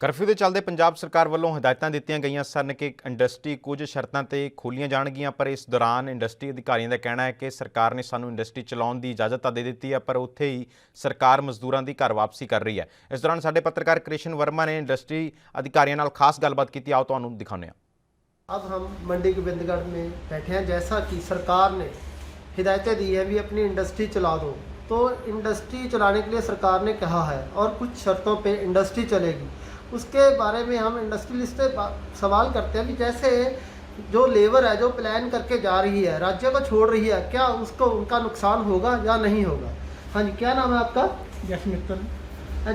Curfew ਦੇ ਚੱਲਦੇ ਪੰਜਾਬ ਸਰਕਾਰ ਵੱਲੋਂ ਹਦਾਇਤਾਂ ਦਿੱਤੀਆਂ ਗਈਆਂ ਸਨ ਕਿ ਇੰਡਸਟਰੀ ਕੁਝ ਸ਼ਰਤਾਂ ਤੇ ਖੋਲੀਆਂ ਜਾਣਗੀਆਂ, ਪਰ ਇਸ ਦੌਰਾਨ ਇੰਡਸਟਰੀ ਅਧਿਕਾਰੀਆਂ ਦਾ ਕਹਿਣਾ ਹੈ ਕਿ ਸਰਕਾਰ ਨੇ ਸਾਨੂੰ ਇੰਡਸਟਰੀ ਚਲਾਉਣ ਦੀ ਇਜਾਜ਼ਤ ਤਾਂ ਦੇ ਦਿੱਤੀ ਹੈ, ਪਰ ਉੱਥੇ ਹੀ ਸਰਕਾਰ ਮਜ਼ਦੂਰਾਂ ਦੀ ਘਰ ਵਾਪਸੀ ਕਰ ਰਹੀ ਹੈ। ਇਸ ਦੌਰਾਨ ਸਾਡੇ ਪੱਤਰਕਾਰ ਕ੍ਰਿਸ਼ਨ ਵਰਮਾ ਨੇ ਇੰਡਸਟਰੀ ਅਧਿਕਾਰੀਆਂ ਨਾਲ ਖਾਸ ਗੱਲਬਾत की। आओ ਤੁਹਾਨੂੰ दिखाने हैं। अब हम मंडी गोबिंदगढ़ में बैठे हैं। जैसा कि सरकार ने हिदायतें दी है भी अपनी इंडस्ट्री चला दो, तो इंडस्ट्री चलाने के लिए सरकार ने कहा है और कुछ शर्तों पे इंडस्ट्री चलेगी। उसके बारे में हम इंडस्ट्रियलिस्ट से सवाल करते हैं कि जैसे जो लेबर है जो प्लान करके जा रही है, राज्य को छोड़ रही है, क्या उसको उनका नुकसान होगा या नहीं होगा? हाँ जी, क्या नाम है आपका? जस मित्तल।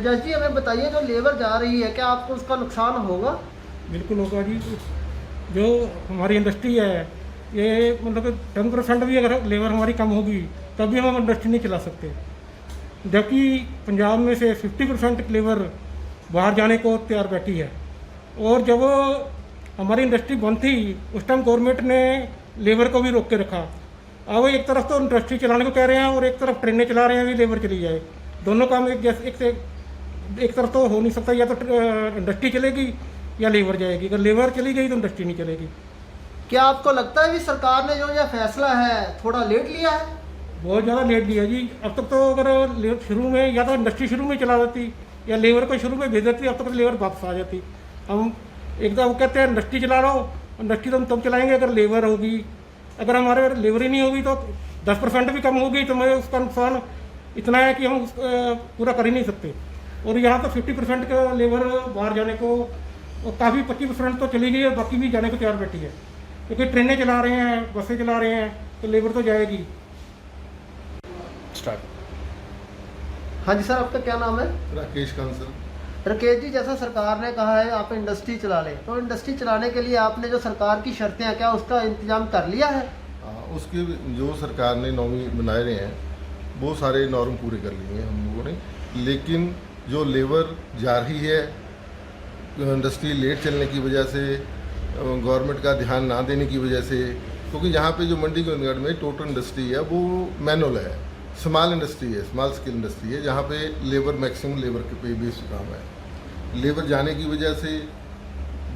जस जी, हमें बताइए जो लेबर जा रही है क्या आपको उसका नुकसान होगा? बिल्कुल होगा जी। जो हमारी इंडस्ट्री है ये मतलब 10% भी अगर लेबर हमारी कम होगी तब भी हम इंडस्ट्री नहीं चला सकते, जबकि पंजाब में से 50% लेबर बाहर जाने को तैयार बैठी है। और जब हमारी इंडस्ट्री बंद थी उस टाइम गवर्नमेंट ने लेबर को भी रोक के रखा। अब एक तरफ तो इंडस्ट्री चलाने को कह रहे हैं और एक तरफ ट्रेनें चला रहे हैं भी लेबर चली जाए। दोनों काम एक तरफ तो हो नहीं सकता, या तो इंडस्ट्री चलेगी या लेबर जाएगी। अगर लेबर चली गई तो इंडस्ट्री नहीं चलेगी। क्या आपको लगता है कि सरकार ने जो यह फैसला है थोड़ा लेट लिया है? बहुत ज़्यादा लेट लिया जी। अब तक तो अगर शुरू में या तो इंडस्ट्री शुरू में चला देती या लेबर को शुरू में भेज देती, अब तक तो लेबर वापस आ जाती। हम एकदम वो कहते हैं इंडस्ट्री चला रहा हो, इंडस्ट्री तो हम तब चलाएंगे अगर लेबर होगी। अगर हमारे लेबर ही नहीं होगी तो 10% भी कम होगी तो मैं उसका नुकसान इतना है कि हम पूरा कर ही नहीं सकते। और यहाँ तो 50% का लेबर बाहर जाने को, और काफ़ी 25% तो चली गई है, बाकी भी जाने को तैयार बैठी है, क्योंकि ट्रेनें चला रहे हैं, बसें चला रहे हैं, तो लेबर तो जाएगी। स्टार्ट। हाँ जी सर, आपका क्या नाम है? राकेश कांसल। राकेश जी, जैसा सरकार ने कहा है आप इंडस्ट्री चला लें, तो इंडस्ट्री चलाने के लिए आपने जो सरकार की शर्तें हैं क्या उसका इंतजाम कर लिया है? उसके जो सरकार ने नॉर्म बनाए रहे हैं वो सारे नॉर्म पूरे कर लिए हैं हम लोगों ने, लेकिन जो लेबर जा रही है इंडस्ट्री लेट चलने की वजह से, गवर्नमेंट का ध्यान ना देने की वजह से, क्योंकि यहाँ पे जो मंडी गोबिंदगढ़ में टोटल इंडस्ट्री है वो मैनुअल है, स्मॉल इंडस्ट्री है, स्मॉल स्केल इंडस्ट्री है, जहाँ पे लेबर मैक्सिमम लेबर के पे बेस काम है। लेबर जाने की वजह से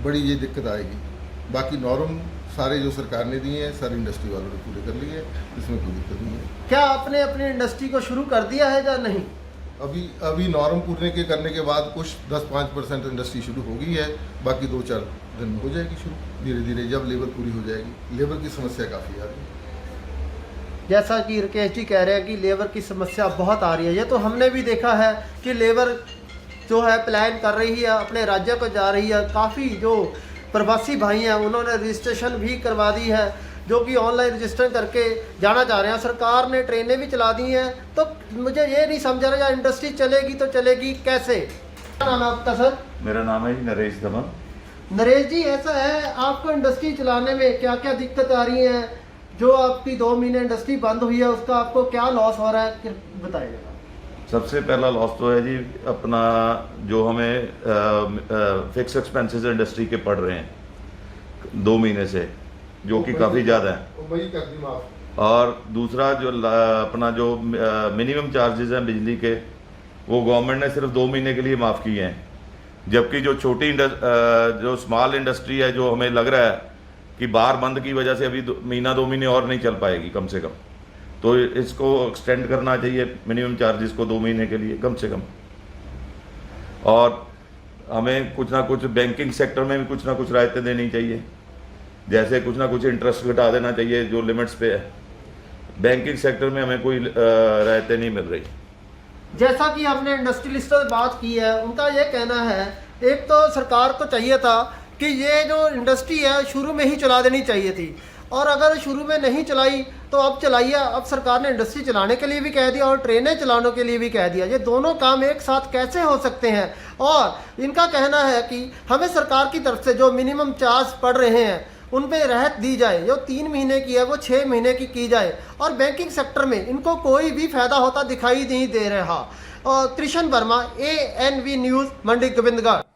बड़ी ये दिक्कत आएगी। बाकी नॉर्म सारे जो सरकार ने दिए हैं सारे इंडस्ट्री वालों ने पूरे कर लिए हैं, इसमें कोई दिक्कत नहीं है। क्या आपने अपनी इंडस्ट्री को शुरू कर दिया है या नहीं? अभी नॉर्म पूरे के करने के बाद कुछ 10-5% इंडस्ट्री शुरू हो गई है, बाकी 2-4 दिन में हो जाएगी शुरू धीरे धीरे, जब लेबर पूरी हो जाएगी। लेबर की समस्या काफ़ी आ रही है। जैसा कि राकेश जी कह रहे हैं कि लेबर की समस्या बहुत आ रही है, ये तो हमने भी देखा है कि लेबर जो है प्लान कर रही है, अपने राज्य को जा रही है। काफ़ी जो प्रवासी भाई हैं उन्होंने रजिस्ट्रेशन भी करवा दी है, जो कि ऑनलाइन रजिस्टर करके जाना चाह रहे हैं। सरकार ने ट्रेनें भी चला दी हैं, तो मुझे ये नहीं समझा रहा इंडस्ट्री चलेगी तो चलेगी कैसे? क्या नाम है आपका सर? मेरा नाम है जी नरेश दमन। नरेश जी, ऐसा है आपको इंडस्ट्री चलाने में क्या क्या दिक्कत आ रही है? जो आपकी 2 महीने इंडस्ट्री बंद हुई है उसका आपको क्या लॉस हो रहा है, बताइएगा। सबसे पहला लॉस तो है जी अपना जो हमें फिक्स एक्सपेंसेस इंडस्ट्री के पड़ रहे हैं 2 महीने से, जो कि काफ़ी ज़्यादा है। वही कर दी माफ। और दूसरा जो अपना जो मिनिमम चार्जेस हैं बिजली के, वो गवर्नमेंट ने सिर्फ 2 महीने के लिए माफ़ किए हैं, जबकि जो छोटी जो स्मॉल इंडस्ट्री है जो हमें लग रहा है कि बाहर बंद की वजह से अभी 2 महीने और नहीं चल पाएगी कम से कम, तो इसको एक्सटेंड करना चाहिए मिनिमम चार्जेस को 2 महीने के लिए कम से कम। और हमें कुछ ना कुछ बैंकिंग सेक्टर में भी कुछ ना कुछ राहतें देनी चाहिए, जैसे कुछ ना कुछ इंटरेस्ट घटा देना चाहिए जो लिमिट्स पे है। बैंकिंग सेक्टर में हमें कोई राहतें नहीं मिल रही। जैसा कि हमने इंडस्ट्रियलिस्टों से बात की है, उनका ये कहना है एक तो सरकार को चाहिए था कि ये जो इंडस्ट्री है शुरू में ही चला देनी चाहिए थी, और अगर शुरू में नहीं चलाई तो अब चलाइए। अब सरकार ने इंडस्ट्री चलाने के लिए भी कह दिया और ट्रेनें चलाने के लिए भी कह दिया। ये दोनों काम एक साथ कैसे हो सकते हैं? और इनका कहना है कि हमें सरकार की तरफ से जो मिनिमम चार्ज पड़ रहे हैं उन पर राहत दी जाए, जो 3 महीने की है वो 6 महीने की जाए। और बैंकिंग सेक्टर में इनको कोई भी फायदा होता दिखाई नहीं दे रहा। और कृष्ण वर्मा, ANV न्यूज़, मंडी गोबिंदगढ़।